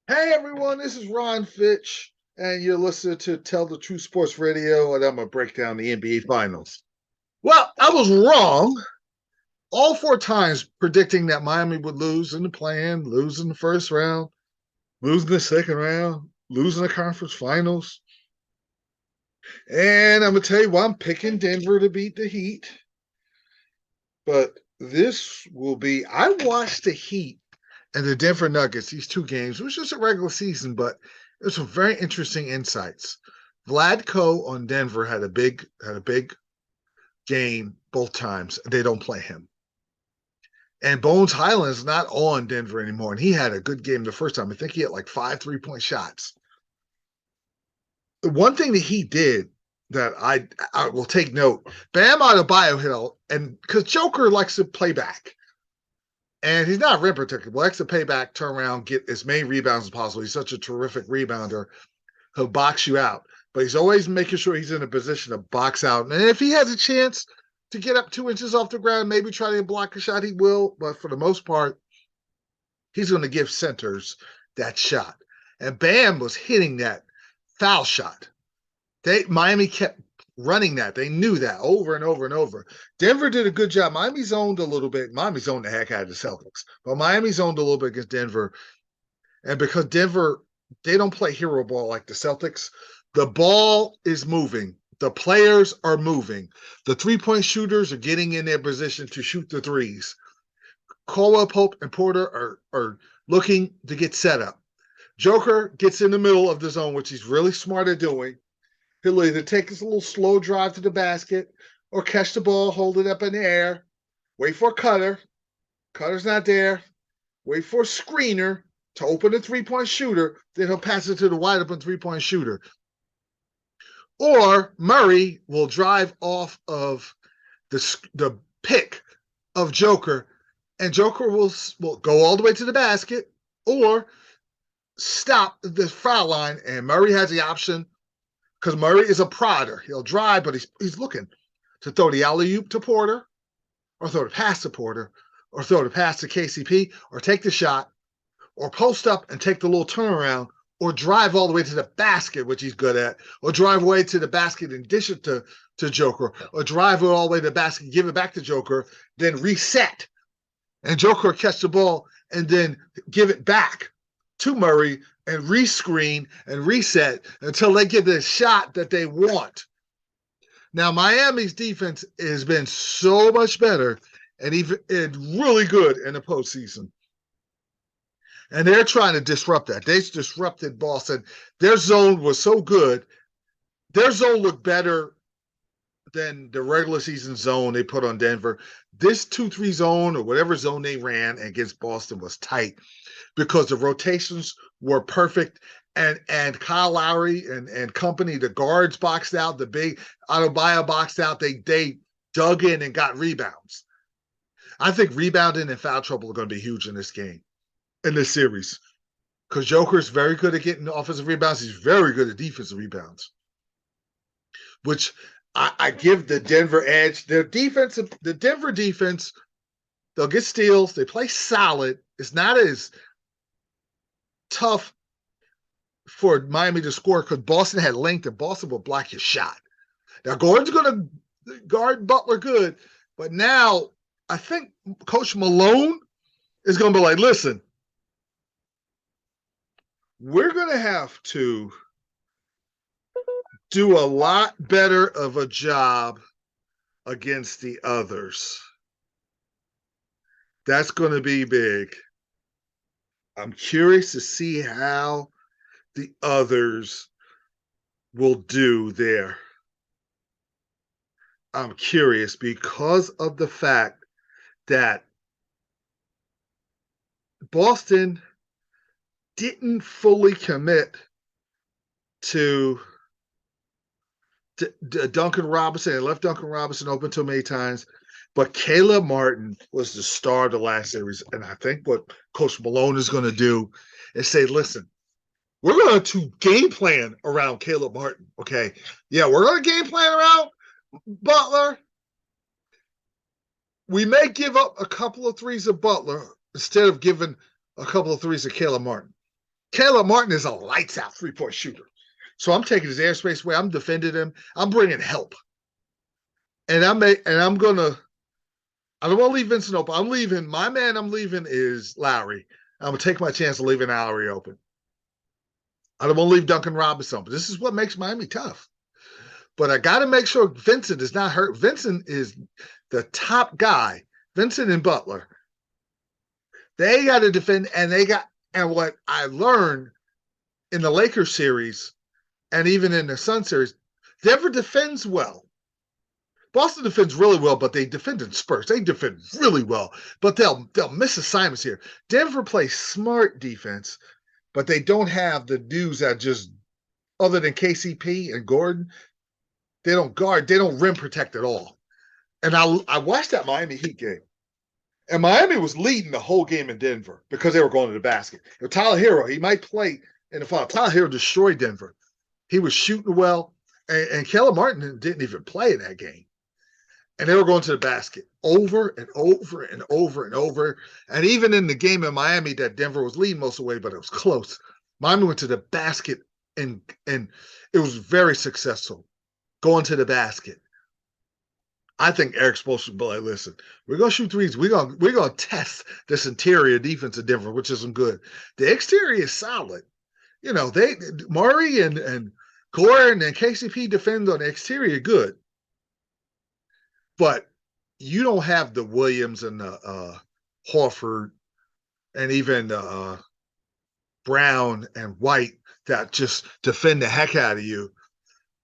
Hey everyone, this is Ron Fitch, and you're listening to Tell the True Sports Radio, and I'm gonna break down the NBA Finals. Well, I was wrong all four times predicting that Miami would lose in the play-in, lose in the first round, lose in the second round, lose in the conference finals. And I'm gonna tell you why I'm picking Denver to beat the Heat. But this will be I watched the Heat and the Denver Nuggets, these two games, it was just a regular season, but there's some very interesting insights. Vladko on Denver had a big game both times. They don't play him. And Bones Highland is not on Denver anymore. And he had a good game the first time. I think he had like 5 3-point shots. The one thing that he did that I will take note, Bam Adebayo hit and because Joker likes to play back. And he's not rim protector, but likes to pay back, turn around, get as many rebounds as possible. He's such a terrific rebounder. He'll box you out, but he's always making sure he's in a position to box out. And if he has a chance to get up 2 inches off the ground, maybe try to block a shot, he will. But for the most part, he's going to give centers that shot. And Bam was hitting that foul shot. Miami kept running that. They knew that over and over and over. Denver did a good job. Miami zoned a little bit. Miami zoned the heck out of the Celtics, but Miami zoned a little bit against Denver. And because Denver, they don't play hero ball like the Celtics, the ball is moving. The players are moving. The three-point shooters are getting in their position to shoot the threes. Caldwell Pope and Porter are looking to get set up. Joker gets in the middle of the zone, which he's really smart at doing. He'll either take his little slow drive to the basket or catch the ball, hold it up in the air, wait for a cutter. Cutter's not there. Wait for a screener to open a three-point shooter. Then he'll pass it to the wide open three-point shooter. Or Murray will drive off of the pick of Joker, and Joker will go all the way to the basket or stop the foul line, and Murray has the option because Murray is a prodder. He'll drive, but he's looking to throw the alley-oop to Porter or throw the pass to Porter or throw the pass to KCP or take the shot or post up and take the little turnaround or drive all the way to the basket, which he's good at, or drive away to the basket and dish it to Joker, or drive it all the way to the basket, give it back to Joker, then reset. And Joker catch the ball and then give it back to Murray and rescreen and reset until they get the shot that they want. Now, Miami's defense has been so much better and really good in the postseason. And they're trying to disrupt that. They disrupted Boston. Their zone was so good. Their zone looked better than the regular season zone they put on Denver. This 2-3 zone or whatever zone they ran against Boston was tight because the rotations were perfect. And Kyle Lowry and company, the guards boxed out, the big Adebayo boxed out. They dug in and got rebounds. I think rebounding and foul trouble are going to be huge in this game. In this series, because Joker's very good at getting offensive rebounds. He's very good at defensive rebounds, which I give the Denver edge. The Denver defense, they'll get steals. They play solid. It's not as tough for Miami to score because Boston had length and Boston will block your shot. Now, Gordon's going to guard Butler good, but now I think Coach Malone is going to be like, listen, we're going to have to do a lot better of a job against the others. That's going to be big. I'm curious to see how the others will do there. I'm curious because of the fact that Boston didn't fully commit to Duncan Robinson. They left Duncan Robinson open too many times. But Caleb Martin was the star of the last series. And I think what Coach Malone is going to do is say, listen, we're going to game plan around Caleb Martin. Okay. Yeah, we're going to game plan around Butler. We may give up a couple of threes of Butler instead of giving a couple of threes of Caleb Martin. Caleb Martin is a lights out 3-point shooter. So I'm taking his airspace away. I'm defending him. I'm bringing help. And I'm gonna. I don't want to leave Vincent open. I'm leaving. My man I'm leaving is Lowry. I'm gonna take my chance of leaving Lowry open. I don't want to leave Duncan Robinson, but this is what makes Miami tough. But I got to make sure Vincent is not hurt. Vincent is the top guy. Vincent and Butler. They got to defend, and what I learned in the Lakers series, and even in the Sun series, Denver defends well. Boston defends really well, but they defend in spurts. They defend really well, but they'll miss assignments here. Denver plays smart defense, but they don't have the dudes that just, other than KCP and Gordon, they don't guard. They don't rim protect at all. And I watched that Miami Heat game, and Miami was leading the whole game in Denver because they were going to the basket. Tyler Hero, he might play in the final. Tyler Hero destroyed Denver. He was shooting well, and Caleb Martin didn't even play in that game. And they were going to the basket over and over and over and over. And even in the game in Miami that Denver was leading most of the way, but it was close. Miami went to the basket, and it was very successful going to the basket. I think Eric Spoelstra will be like, listen, we're gonna shoot threes. We're gonna test this interior defense of Denver, which isn't good. The exterior is solid. You know, Murray and Gordon and KCP defend on the exterior good. But you don't have the Williams and the Horford and even Brown and White that just defend the heck out of you.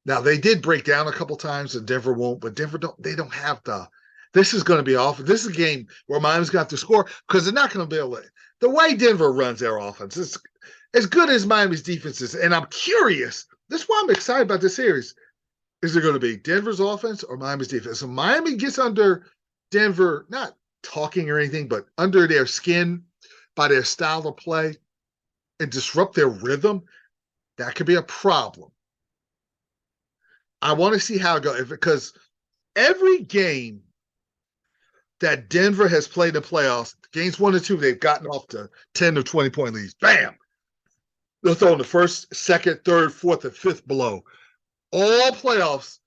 Now, they did break down a couple times, and Denver won't, but Denver don't have the – this is going to be off. This is a game where Miami's got to score because they're not going to be able to – the way Denver runs their offense is as good as Miami's defense is. And I'm curious. This is why I'm excited about this series. Is it going to be Denver's offense or Miami's defense? So Miami gets under Denver, not talking or anything, but under their skin by their style of play and disrupt their rhythm. That could be a problem. I want to see how it goes because every game that Denver has played in the playoffs, games 1 and 2, they've gotten off to 10 or 20 point leads. Bam! They'll throw in the first, second, third, fourth, and fifth below. All playoffs,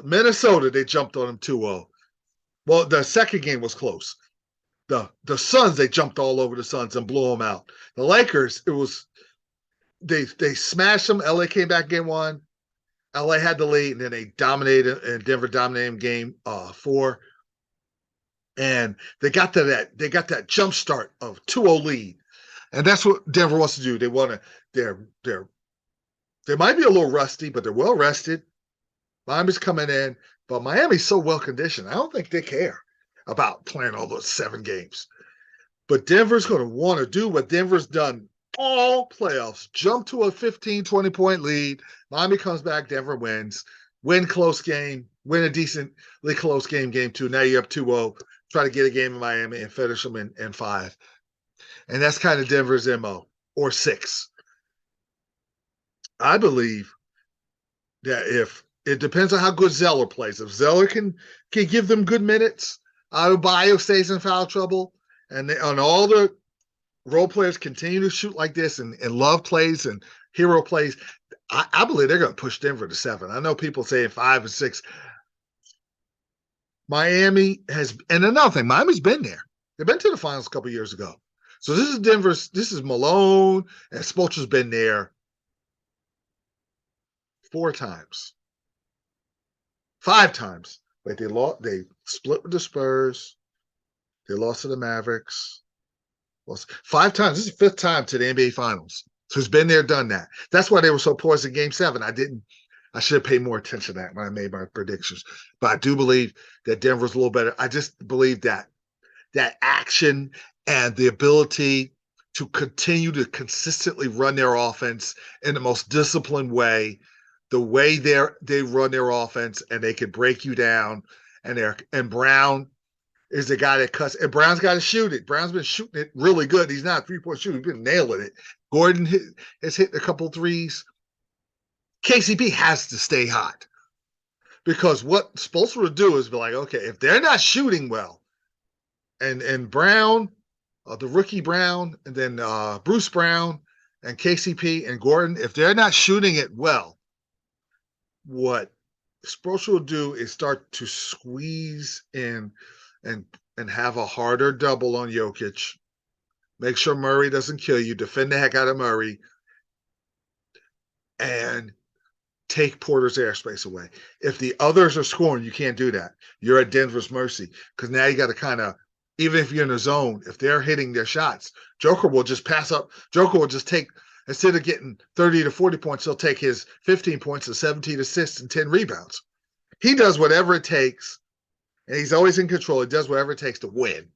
Minnesota, they jumped on them 2-0. Well, the second game was close. The Suns, they jumped all over the Suns and blew them out. The Lakers, it was they smashed them. LA came back game 1. LA had the lead, and then they dominated, and Denver dominated game 4. And they got that jump start of 2-0 lead. And that's what Denver wants to do. They want to they might be a little rusty, but they're well rested. Miami's coming in, but Miami's so well conditioned. I don't think they care about playing all those 7 games. But Denver's going to want to do what Denver's done all playoffs. Jump to a 15, 20-point lead. Miami comes back, Denver wins. Win close game. Win a decently close game 2. Now you're up 2-0. Try to get a game in Miami and finish them in 5. And that's kind of Denver's MO, or 6. I believe that if it depends on how good Zeller plays. If Zeller can give them good minutes, Adebayo stays in foul trouble, and all the role players continue to shoot like this, and Love plays and Hero plays, I believe they're going to push Denver to 7. I know people saying 5 and 6. Miami has, and another thing, Miami's been there. They've been to the finals a couple years ago. So this is Malone, and Spoelstra's been there 4 times. 5 times. Like they split with the Spurs. They lost to the Mavericks. Lost 5 times. This is the 5th time to the NBA Finals. So it's been there, done that. That's why they were so poised in Game 7. I should have paid more attention to that when I made my predictions. But I do believe that Denver's a little better. I just believe that action and the ability to continue to consistently run their offense in the most disciplined way, the way they run their offense, and they can break you down. And Brown is the guy that cuts. And Brown's got to shoot it. Brown's been shooting it really good. He's not a 3-point shooter. He's been nailing it. Gordon has hit a couple threes. KCP has to stay hot because what Spoelstra would do is be like, okay, if they're not shooting well, and Brown, the rookie Brown, and then Bruce Brown and KCP and Gordon, if they're not shooting it well, what Spoelstra will do is start to squeeze in and have a harder double on Jokic. Make sure Murray doesn't kill you. Defend the heck out of Murray. And take Porter's airspace away. If the others are scoring, you can't do that. You're at Denver's mercy because now you got to kind of, even if you're in the zone, if they're hitting their shots, Joker will just pass up. Joker will just take, instead of getting 30 to 40 points, he'll take his 15 points and 17 assists and 10 rebounds. He does whatever it takes, and he's always in control. He does whatever it takes to win.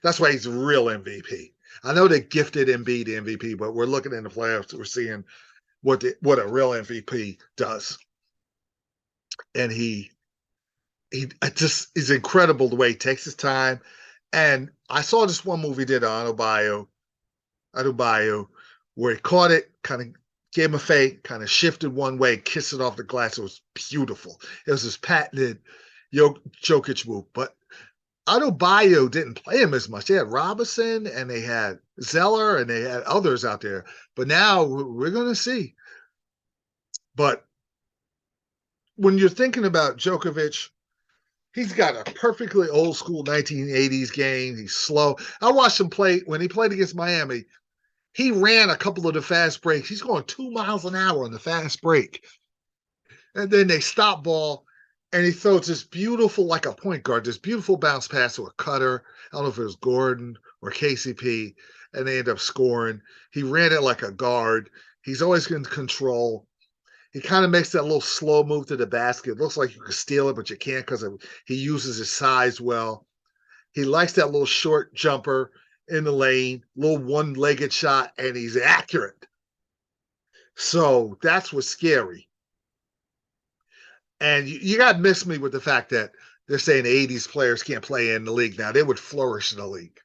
That's why he's a real MVP. I know they gifted Embiid the MVP, but we're looking in the playoffs, we're seeing what a real MVP does. And he just is incredible the way he takes his time. And I saw this one movie he did on Adebayo, where he caught it, kind of gave him a fake, kind of shifted one way, kissed it off the glass. It was beautiful. It was this patented Jokic move. But Adebayo didn't play him as much. They had Robinson and they had Zeller and they had others out there. But now we're going to see. But when you're thinking about Djokovic, he's got a perfectly old school 1980s game. He's slow. I watched him play when he played against Miami. He ran a couple of the fast breaks. He's going 2 miles an hour on the fast break. And then they stop ball, and he throws this beautiful, like a point guard, this beautiful bounce pass to a cutter. I don't know if it was Gordon or KCP, and they end up scoring. He ran it like a guard. He's always in control. He kind of makes that little slow move to the basket. It looks like you can steal it, but you can't because he uses his size well. He likes that little short jumper in the lane, little one-legged shot, and he's accurate. So that's what's scary. And you got to miss me with the fact that they're saying the 80s players can't play in the league now. They would flourish in the league.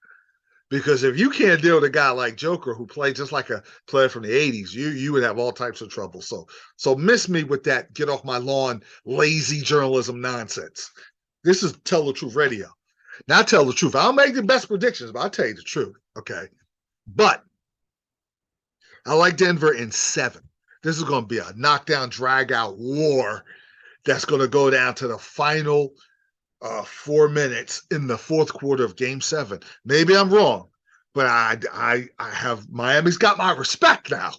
Because if you can't deal with a guy like Joker who played just like a player from the 80s, you would have all types of trouble. So miss me with that get off my lawn, lazy journalism nonsense. This is Tell the Truth Radio. Now tell the truth. I'll make the best predictions, but I'll tell you the truth. Okay. But I like Denver in 7. This is going to be a knockdown, drag-out war that's going to go down to the final 4 minutes in the fourth quarter of Game 7. Maybe I'm wrong, but I have Miami's got my respect now.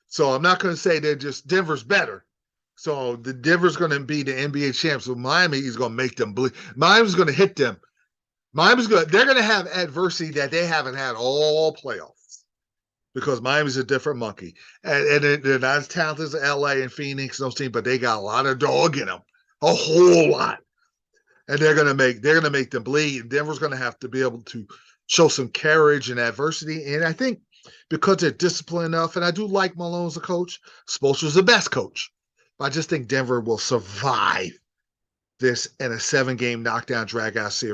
So I'm not going to say they're just Denver's better. So the Denver's going to be the NBA champs. So Miami is going to make them believe. Miami's going to hit them. They're going to have adversity that they haven't had all playoffs because Miami's a different monkey. And they're not as talented as LA and Phoenix and those teams, but they got a lot of dog in them, a whole lot. And they're going to make them bleed. Denver's going to have to be able to show some courage and adversity. And I think because they're disciplined enough, and I do like Malone as a coach, Spoelstra's the best coach. I just think Denver will survive this in a 7-game knockdown, drag-out series.